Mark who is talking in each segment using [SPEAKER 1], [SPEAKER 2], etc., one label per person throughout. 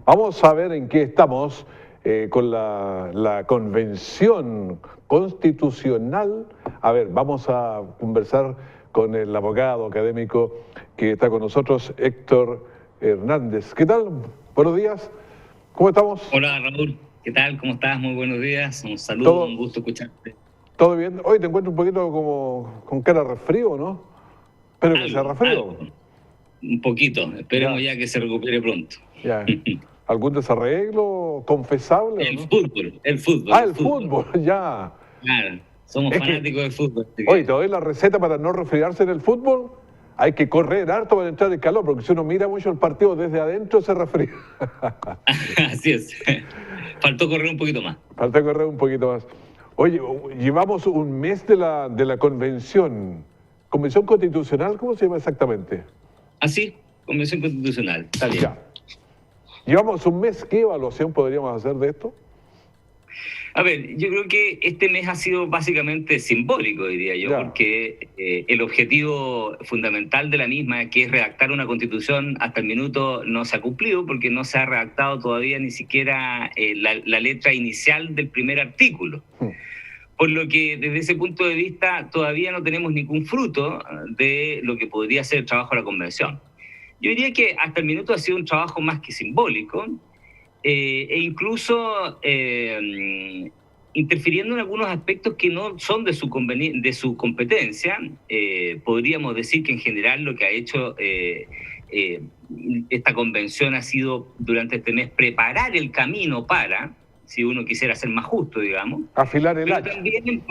[SPEAKER 1] Vamos a ver en qué estamos con la convención constitucional. A ver, vamos a conversar con el abogado académico que está con nosotros, Héctor Hernández. ¿Qué tal? Buenos días. ¿Cómo estamos?
[SPEAKER 2] Hola Raúl, ¿qué tal? ¿Cómo estás? Muy buenos días. Un saludo, un
[SPEAKER 1] ¿Todo,
[SPEAKER 2] gusto escucharte.
[SPEAKER 1] todo bien? Hoy te encuentro un poquito como con cara de resfrío, ¿no? Espero que sea
[SPEAKER 2] Algo,
[SPEAKER 1] resfrío.
[SPEAKER 2] un poquito. Esperemos
[SPEAKER 1] Ya,
[SPEAKER 2] ya que se recupere pronto.
[SPEAKER 1] ya. ¿Algún desarreglo confesable o
[SPEAKER 2] El
[SPEAKER 1] no?
[SPEAKER 2] fútbol, el fútbol,
[SPEAKER 1] Ah,
[SPEAKER 2] el
[SPEAKER 1] el
[SPEAKER 2] fútbol.
[SPEAKER 1] fútbol, ya.
[SPEAKER 2] Claro, somos
[SPEAKER 1] Es que,
[SPEAKER 2] fanáticos del fútbol, así
[SPEAKER 1] oye, te
[SPEAKER 2] que
[SPEAKER 1] doy la receta para no resfriarse en el fútbol. Hay que correr harto para entrar en calor, porque si uno mira mucho el partido desde adentro se resfría.
[SPEAKER 2] así es. Faltó correr un poquito más.
[SPEAKER 1] Falta correr un poquito más. Oye, llevamos un mes de la convención. ¿Convención constitucional? ¿Cómo se llama exactamente?
[SPEAKER 2] Así, Convención Constitucional, está bien.
[SPEAKER 1] Ya. Llevamos un mes. ¿Qué evaluación podríamos hacer de esto?
[SPEAKER 2] A ver, yo creo que este mes ha sido básicamente simbólico, diría yo,
[SPEAKER 1] Ya.
[SPEAKER 2] porque el objetivo fundamental de la misma, que es redactar una constitución, hasta el minuto no se ha cumplido, porque no se ha redactado todavía ni siquiera la letra inicial del primer artículo.
[SPEAKER 1] Hmm.
[SPEAKER 2] Por lo que desde ese punto de vista todavía no tenemos ningún fruto de lo que podría ser el trabajo de la convención. Yo diría que hasta el minuto ha sido un trabajo más que simbólico, e incluso interfiriendo en algunos aspectos que no son de su competencia. Podríamos decir que en general lo que ha hecho esta convención ha sido durante este mes preparar el camino para, si uno quisiera ser más justo, digamos,
[SPEAKER 1] Afilar el
[SPEAKER 2] pero
[SPEAKER 1] hacha.
[SPEAKER 2] también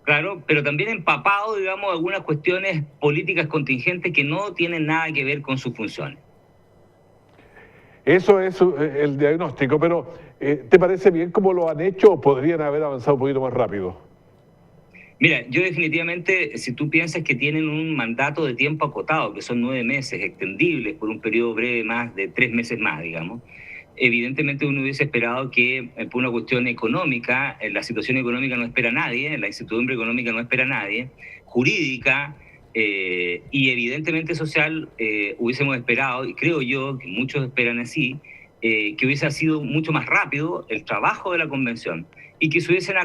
[SPEAKER 2] claro, pero también empapado, digamos, algunas cuestiones políticas contingentes que no tienen nada que ver con sus funciones.
[SPEAKER 1] Eso es el diagnóstico, pero ¿te parece bien cómo lo han hecho o podrían haber avanzado un poquito más rápido?
[SPEAKER 2] Mira, yo definitivamente, si tú piensas que tienen un mandato de tiempo acotado, que son 9 meses, extendibles por un periodo breve más de 3 meses más, digamos, evidentemente uno hubiese esperado que por una cuestión económica, la situación económica no espera a nadie, la incertidumbre económica no espera a nadie, jurídica y evidentemente social, hubiésemos esperado, y creo yo que muchos esperan así, que hubiese sido mucho más rápido el trabajo de la convención y que se hubiesen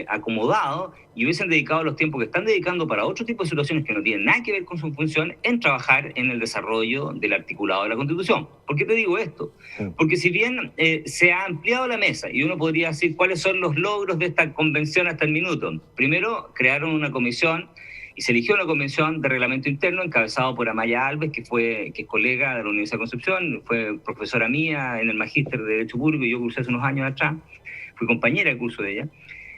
[SPEAKER 2] acomodado y hubiesen dedicado los tiempos que están dedicando para otro tipo de situaciones que no tienen nada que ver con su función en trabajar en el desarrollo del articulado de la Constitución. ¿Por qué te digo esto? Porque si bien se ha ampliado la mesa y uno podría decir cuáles son los logros de esta convención hasta el minuto. Primero, crearon una comisión y se eligió una convención de reglamento interno encabezado por Amaya Alves, que es colega de la Universidad de Concepción, fue profesora mía en el Magíster de Derecho Público y yo cursé hace unos años atrás, fui compañera de curso de ella,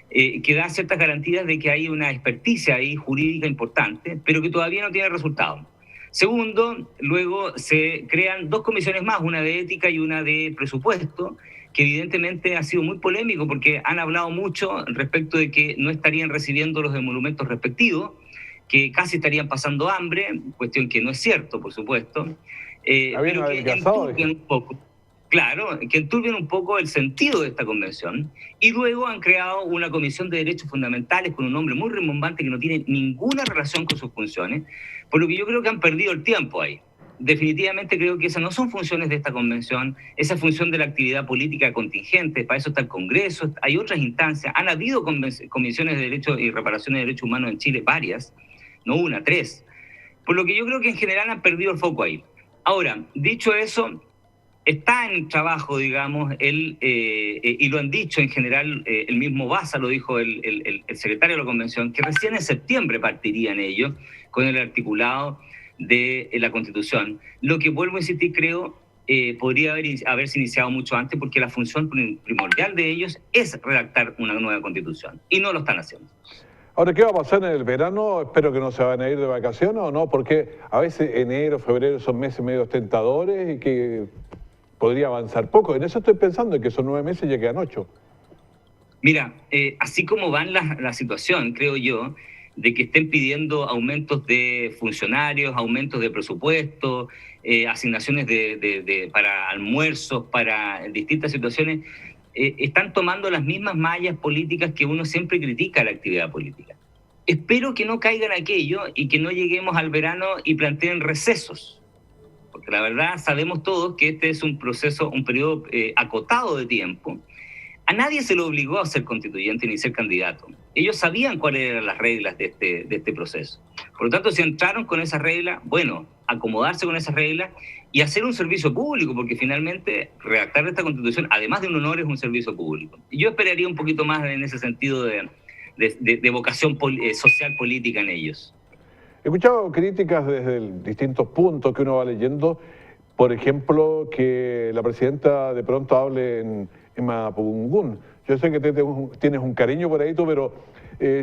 [SPEAKER 2] que da ciertas garantías de que hay una experticia ahí jurídica importante, pero que todavía no tiene resultado. Segundo, luego se crean 2 comisiones más, una de ética y una de presupuesto, que evidentemente ha sido muy polémico porque han hablado mucho respecto de que no estarían recibiendo los emolumentos respectivos, que casi estarían pasando hambre, cuestión que no es cierto, por supuesto,
[SPEAKER 1] Habían
[SPEAKER 2] pero que
[SPEAKER 1] adelgazado,
[SPEAKER 2] enturbian un poco. Claro, que enturbian un poco el sentido de esta convención y luego han creado una comisión de derechos fundamentales con un nombre muy rimbombante que no tiene ninguna relación con sus funciones, por lo que yo creo que han perdido el tiempo ahí. Definitivamente creo que esas no son funciones de esta convención, esa es función de la actividad política contingente, para eso está el Congreso, hay otras instancias, han habido comisiones de derechos y reparaciones de derechos humanos en Chile, varias, no una, 3, por lo que yo creo que en general han perdido el foco ahí. Ahora, dicho eso, está en trabajo, digamos, y lo han dicho en general, el mismo Baza lo dijo el secretario de la convención, que recién en septiembre partirían ellos con el articulado de la Constitución. Lo que vuelvo a insistir, creo, podría haberse iniciado mucho antes porque la función primordial de ellos es redactar una nueva Constitución y no lo están haciendo.
[SPEAKER 1] Ahora, ¿qué va a pasar en el verano? Espero que no se van a ir de vacaciones o no, porque a veces enero, febrero son meses medio tentadores y que podría avanzar poco. En eso estoy pensando, en que son 9 meses y ya quedan 8.
[SPEAKER 2] Mira, así como va la situación, creo yo, de que estén pidiendo aumentos de funcionarios, aumentos de presupuesto, asignaciones para almuerzos, para distintas situaciones, están tomando las mismas mallas políticas que uno siempre critica a la actividad política. Espero que no caigan aquello y que no lleguemos al verano y planteen recesos. porque la verdad sabemos todos que este es un proceso, un periodo acotado de tiempo. A nadie se le obligó a ser constituyente ni ser candidato. Ellos sabían cuáles eran las reglas de este proceso. Por lo tanto, si entraron con esas reglas, bueno, acomodarse con esas reglas y hacer un servicio público, porque finalmente redactar esta constitución, además de un honor, es un servicio público. Y yo esperaría un poquito más en ese sentido de vocación social política en ellos.
[SPEAKER 1] He escuchado críticas desde distintos puntos que uno va leyendo. Por ejemplo, que la presidenta de pronto hable en Mapudungún. Yo sé que tienes un cariño por ahí, pero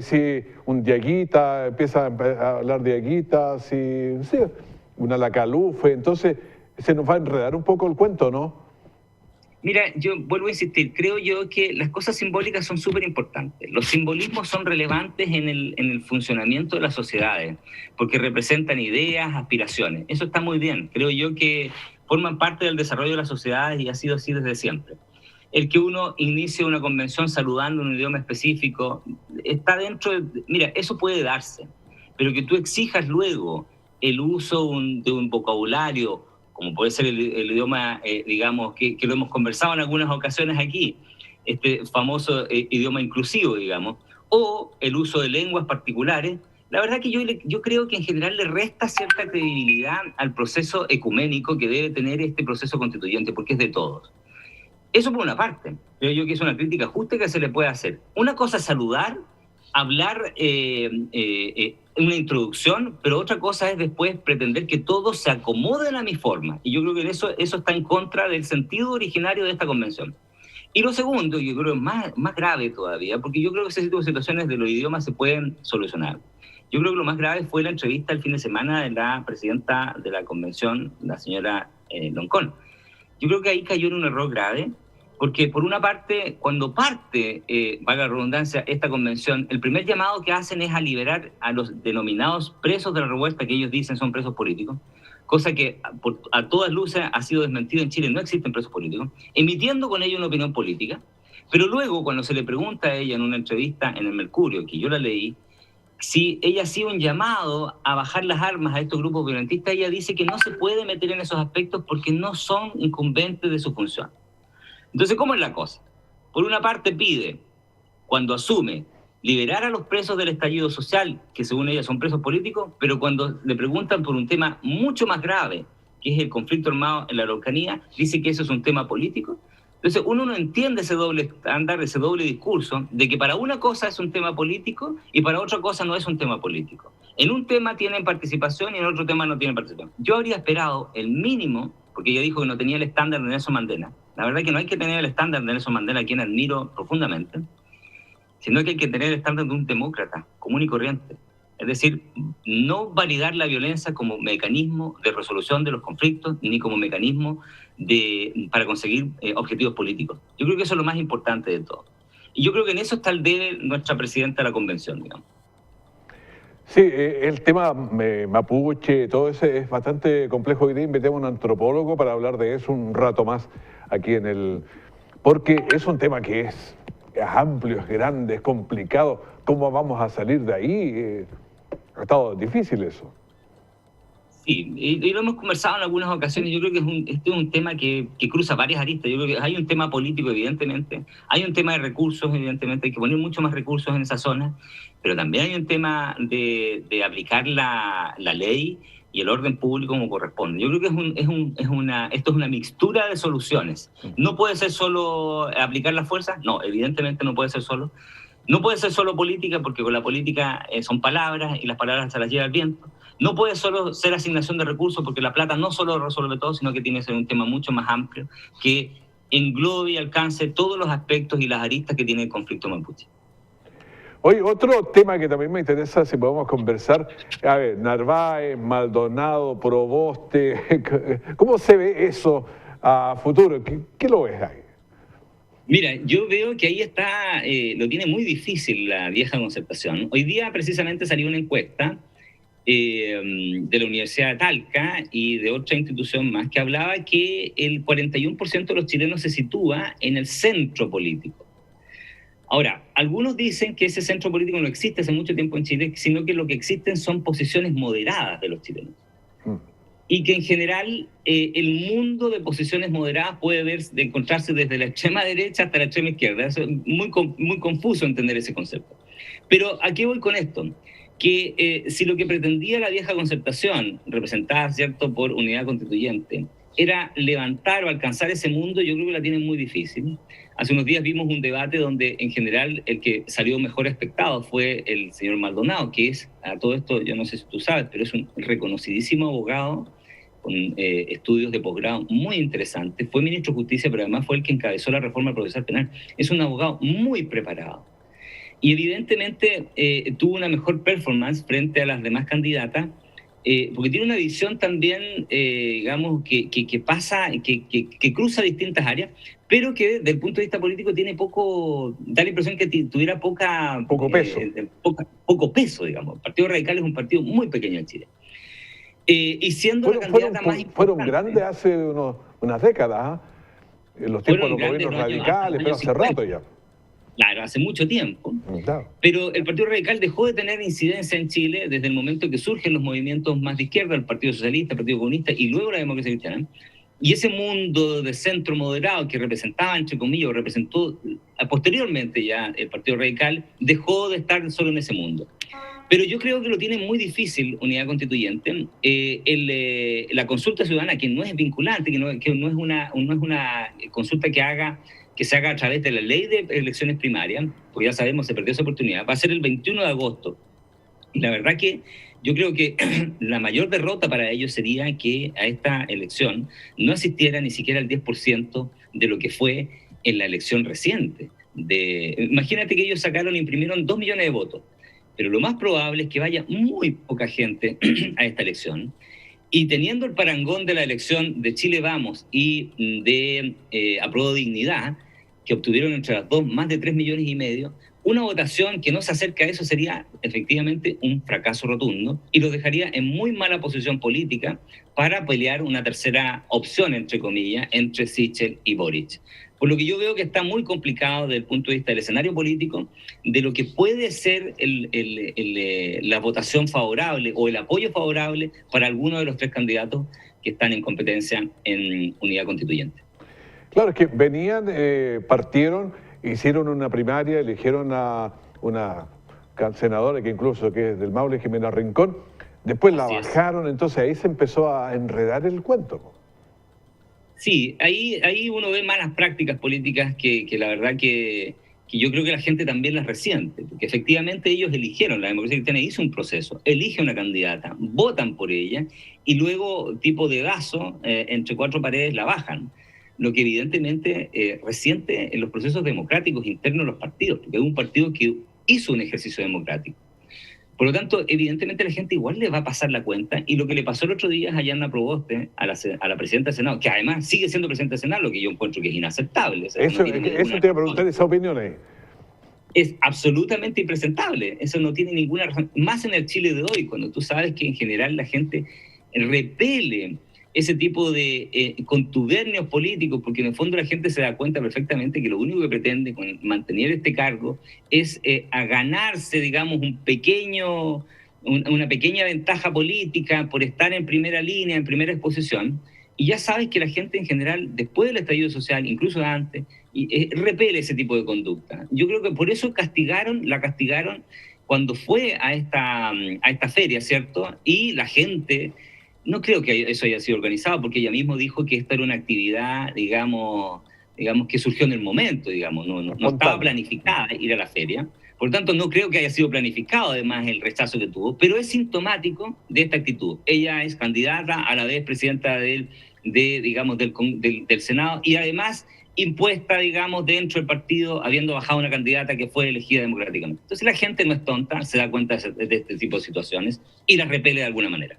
[SPEAKER 1] si un diaguita empieza a hablar diaguita, si sí, una lacalufe, entonces se nos va a enredar un poco el cuento, ¿no?
[SPEAKER 2] Mira, yo vuelvo a insistir, creo yo que las cosas simbólicas son súper importantes. Los simbolismos son relevantes en el funcionamiento de las sociedades, porque representan ideas, aspiraciones. Eso está muy bien. Creo yo que forman parte del desarrollo de las sociedades y ha sido así desde siempre. El que uno inicie una convención saludando en un idioma específico, está dentro de... Mira, eso puede darse, pero que tú exijas luego el uso de un vocabulario, como puede ser el idioma, digamos, que lo hemos conversado en algunas ocasiones aquí, este famoso idioma inclusivo, digamos, o el uso de lenguas particulares. La verdad que yo creo que en general le resta cierta credibilidad al proceso ecuménico que debe tener este proceso constituyente, porque es de todos. Eso por una parte, creo yo que es una crítica justa que se le puede hacer. Una cosa es saludar, hablar una introducción, pero otra cosa es después pretender que todos se acomoden a mi forma. Y yo creo que eso está en contra del sentido originario de esta convención. Y lo segundo, yo creo más grave todavía, porque yo creo que ese tipo de situaciones de los idiomas se pueden solucionar. Yo creo que lo más grave fue la entrevista el fin de semana de la presidenta de la convención, la señora Loncón. Yo creo que ahí cayó en un error grave, porque por una parte, cuando parte, valga la redundancia, esta convención, el primer llamado que hacen es a liberar a los denominados presos de la revuelta, que ellos dicen son presos políticos, cosa que a todas luces ha sido desmentido en Chile, no existen presos políticos, emitiendo con ello una opinión política. Pero luego, cuando se le pregunta a ella en una entrevista en el Mercurio, que yo la leí, si ella hacía un llamado a bajar las armas a estos grupos violentistas, ella dice que no se puede meter en esos aspectos porque no son incumbentes de su función. Entonces, ¿cómo es la cosa? Por una parte pide, cuando asume, liberar a los presos del estallido social, que según ella son presos políticos, pero cuando le preguntan por un tema mucho más grave, que es el conflicto armado en la Araucanía, dice que eso es un tema político. Entonces, uno no entiende ese doble estándar, ese doble discurso, de que para una cosa es un tema político y para otra cosa no es un tema político. En un tema tienen participación y en otro tema no tienen participación. Yo habría esperado el mínimo, porque ella dijo que no tenía el estándar de Nelson Mandela. La verdad es que no hay que tener el estándar de Nelson Mandela, a quien admiro profundamente, sino que hay que tener el estándar de un demócrata común y corriente. Es decir, no validar la violencia como mecanismo de resolución de los conflictos, ni como mecanismo para conseguir objetivos políticos. Yo creo que eso es lo más importante de todo. Y yo creo que en eso está el debe nuestra presidenta de la convención, digamos.
[SPEAKER 1] Sí, el tema mapuche, todo ese es bastante complejo. Hoy día invitemos a un antropólogo para hablar de eso un rato más aquí en el... Porque es un tema que es amplio, es grande, es complicado. ¿Cómo vamos a salir de ahí? Ha estado difícil eso.
[SPEAKER 2] Sí, y lo hemos conversado en algunas ocasiones. Yo creo que este es un tema que cruza varias aristas. Yo creo que hay un tema político, evidentemente. Hay un tema de recursos, evidentemente. Hay que poner mucho más recursos en esa zona. Pero también hay un tema de aplicar la ley y el orden público como corresponde. Yo creo que esto es una mixtura de soluciones. No puede ser solo aplicar la fuerza. No, evidentemente no puede ser solo. No puede ser solo política, porque con la política son palabras y las palabras se las lleva el viento. No puede solo ser asignación de recursos, porque la plata no solo resuelve todo, sino que tiene que ser un tema mucho más amplio que englobe y alcance todos los aspectos y las aristas que tiene el conflicto mapuche.
[SPEAKER 1] Oye, otro tema que también me interesa, si podemos conversar, a ver, Narváez, Maldonado, Proboste, ¿cómo se ve eso a futuro? ¿Qué lo ves ahí?
[SPEAKER 2] Mira, yo veo que ahí está, lo tiene muy difícil la vieja concertación. Hoy día precisamente salió una encuesta de la Universidad de Talca y de otra institución más que hablaba que el 41% de los chilenos se sitúa en el centro político. Ahora, algunos dicen que ese centro político no existe hace mucho tiempo en Chile, sino que lo que existen son posiciones moderadas de los chilenos. y que en general el mundo de posiciones moderadas puede encontrarse desde la extrema derecha hasta la extrema izquierda. Es muy confuso entender ese concepto. Pero ¿a qué voy con esto? Que si lo que pretendía la vieja concertación, representada, ¿cierto?, por unidad constituyente, era levantar o alcanzar ese mundo, yo creo que la tienen muy difícil. Hace unos días vimos un debate donde en general el que salió mejor expectado fue el señor Maldonado, que es, a todo esto, yo no sé si tú sabes, pero es un reconocidísimo abogado con estudios de posgrado muy interesantes. Fue ministro de Justicia, pero además fue el que encabezó la reforma procesal penal. Es un abogado muy preparado. Y evidentemente tuvo una mejor performance frente a las demás candidatas, porque tiene una visión también, digamos, que pasa, que cruza distintas áreas, pero que desde el punto de vista político tiene poco, da la impresión que tuviera
[SPEAKER 1] Poco peso.
[SPEAKER 2] Poco peso, digamos. El Partido Radical es un partido muy pequeño en Chile. Y siendo la candidata más importante.
[SPEAKER 1] Fueron grandes hace unas décadas, en los tiempos de los gobiernos radicales, pero hace rato ya.
[SPEAKER 2] Claro, hace mucho tiempo.
[SPEAKER 1] Claro.
[SPEAKER 2] Pero el Partido Radical dejó de tener incidencia en Chile desde el momento que surgen los movimientos más de izquierda, el Partido Socialista, el Partido Comunista y luego la Democracia Cristiana. Y ese mundo de centro moderado que representaba, entre comillas, o representó posteriormente ya el Partido Radical, dejó de estar solo en ese mundo. Pero yo creo que lo tiene muy difícil Unidad Constituyente. La consulta ciudadana, que no es vinculante, que no es una consulta que se haga a través de la ley de elecciones primarias, porque ya sabemos, se perdió esa oportunidad, va a ser el 21 de agosto. Y la verdad que yo creo que la mayor derrota para ellos sería que a esta elección no asistiera ni siquiera el 10% de lo que fue en la elección reciente. Imagínate que ellos imprimieron 2 millones de votos, pero lo más probable es que vaya muy poca gente a esta elección. Y teniendo el parangón de la elección de Chile Vamos y de Apruebo Dignidad, que obtuvieron entre las dos más de 3,5 millones, una votación que no se acerca a eso sería efectivamente un fracaso rotundo y los dejaría en muy mala posición política para pelear una tercera opción, entre comillas, entre Sichel y Boric. Por lo que yo veo que está muy complicado desde el punto de vista del escenario político, de lo que puede ser la votación favorable o el apoyo favorable para alguno de los 3 candidatos que están en competencia en Unidad Constituyente.
[SPEAKER 1] Claro, es que partieron, hicieron una primaria, eligieron a una senadora que incluso que es del Maule, Jimena Rincón, después la bajaron, entonces ahí se empezó a enredar el cuento.
[SPEAKER 2] Sí, ahí uno ve malas prácticas políticas que la verdad que yo creo que la gente también las resiente, porque efectivamente ellos eligieron, la Democracia Cristiana hizo un proceso, elige una candidata, votan por ella y luego, tipo dedazo, entre 4 paredes la bajan, lo que evidentemente resiente en los procesos democráticos internos de los partidos, porque es un partido que hizo un ejercicio democrático. Por lo tanto, evidentemente la gente igual le va a pasar la cuenta, y lo que le pasó el otro día a Yanna Proboste, a la presidenta del Senado, que además sigue siendo presidenta del Senado, lo que yo encuentro que es inaceptable. O sea,
[SPEAKER 1] eso te iba a preguntar, esa opinión ahí.
[SPEAKER 2] Es absolutamente impresentable, eso no tiene ninguna razón, más en el Chile de hoy, cuando tú sabes que en general la gente repele ese tipo de contubernios políticos, porque en el fondo la gente se da cuenta perfectamente que lo único que pretende con mantener este cargo es a ganarse, digamos, una pequeña ventaja política por estar en primera línea, en primera exposición, y ya sabes que la gente en general, después del estallido social, incluso antes, repele ese tipo de conducta. Yo creo que por eso la castigaron cuando fue a esta feria, ¿cierto? Y la gente... No creo que eso haya sido organizado, porque ella misma dijo que esta era una actividad, digamos que surgió en el momento, digamos, no estaba planificada ir a la feria. Por lo tanto, no creo que haya sido planificado, además, el rechazo que tuvo, pero es sintomático de esta actitud. Ella es candidata, a la vez presidenta del Senado, y además impuesta, digamos, dentro del partido, habiendo bajado una candidata que fue elegida democráticamente. Entonces la gente no es tonta, se da cuenta de este tipo de situaciones y las repele de alguna manera.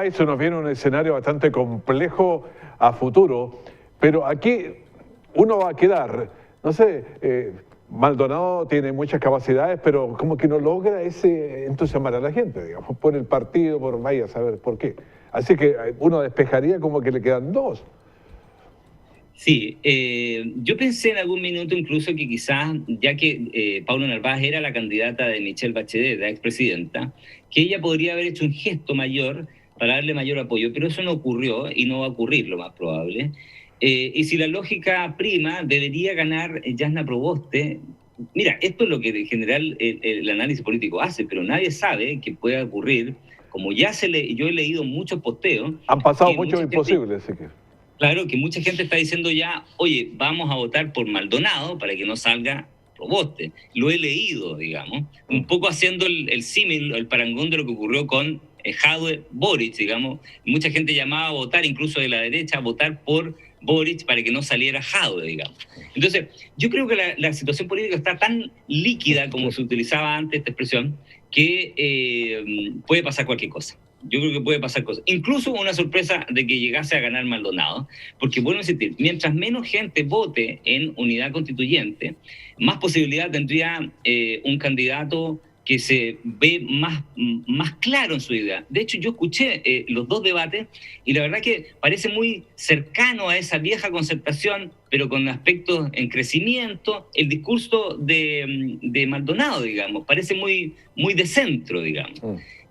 [SPEAKER 1] Eso nos viene un escenario bastante complejo a futuro, pero aquí uno va a quedar, no sé, Maldonado tiene muchas capacidades, pero como que no logra entusiasmar a la gente, digamos, por el partido, vaya a saber por qué. Así que uno despejaría como que le quedan 2.
[SPEAKER 2] Sí, yo pensé en algún minuto incluso que quizás, ya que Paulo Narváez era la candidata de Michelle Bachelet, la expresidenta, que ella podría haber hecho un gesto mayor para darle mayor apoyo, pero eso no ocurrió y no va a ocurrir, lo más probable. Y si la lógica prima, debería ganar Jasna Proboste. Mira, esto es lo que en general el análisis político hace, pero nadie sabe que pueda ocurrir. Como yo he leído muchos posteos.
[SPEAKER 1] Han pasado muchos imposibles, así que...
[SPEAKER 2] Claro, que mucha gente está diciendo ya, oye, vamos a votar por Maldonado para que no salga Proboste. Lo he leído, digamos, un poco haciendo el símil, el parangón de lo que ocurrió con Jadwe Boric, digamos. Mucha gente llamaba a votar, incluso de la derecha, a votar por Boric para que no saliera Jadwe, digamos. Entonces, yo creo que la situación política está tan líquida, como se utilizaba antes esta expresión, que puede pasar cualquier cosa. Yo creo que puede pasar cosas. Incluso una sorpresa de que llegase a ganar Maldonado, porque vuelvo a insistir, mientras menos gente vote en unidad constituyente, más posibilidad tendría un candidato que se ve más claro en su idea. De hecho, yo escuché los dos debates y la verdad que parece muy cercano a esa vieja concertación, pero con aspectos en crecimiento. El discurso de Maldonado, digamos, parece muy de centro, digamos,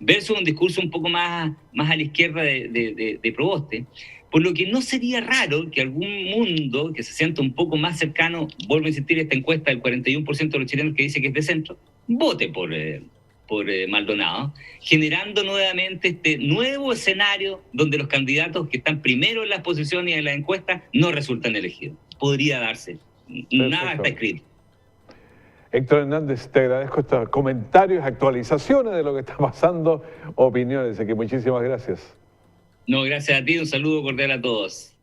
[SPEAKER 2] versus un discurso un poco más a la izquierda de Proboste. Por lo que no sería raro que algún mundo que se sienta un poco más cercano, vuelvo a insistir, esta encuesta del 41% de los chilenos que dice que es de centro, vote por Maldonado, generando nuevamente este nuevo escenario donde los candidatos que están primero en las posiciones y en las encuestas no resultan elegidos. Podría darse. Nada está escrito.
[SPEAKER 1] Héctor Hernández, te agradezco estos comentarios, actualizaciones de lo que está pasando, opiniones, así que muchísimas gracias.
[SPEAKER 2] No, gracias a ti, un saludo cordial a todos.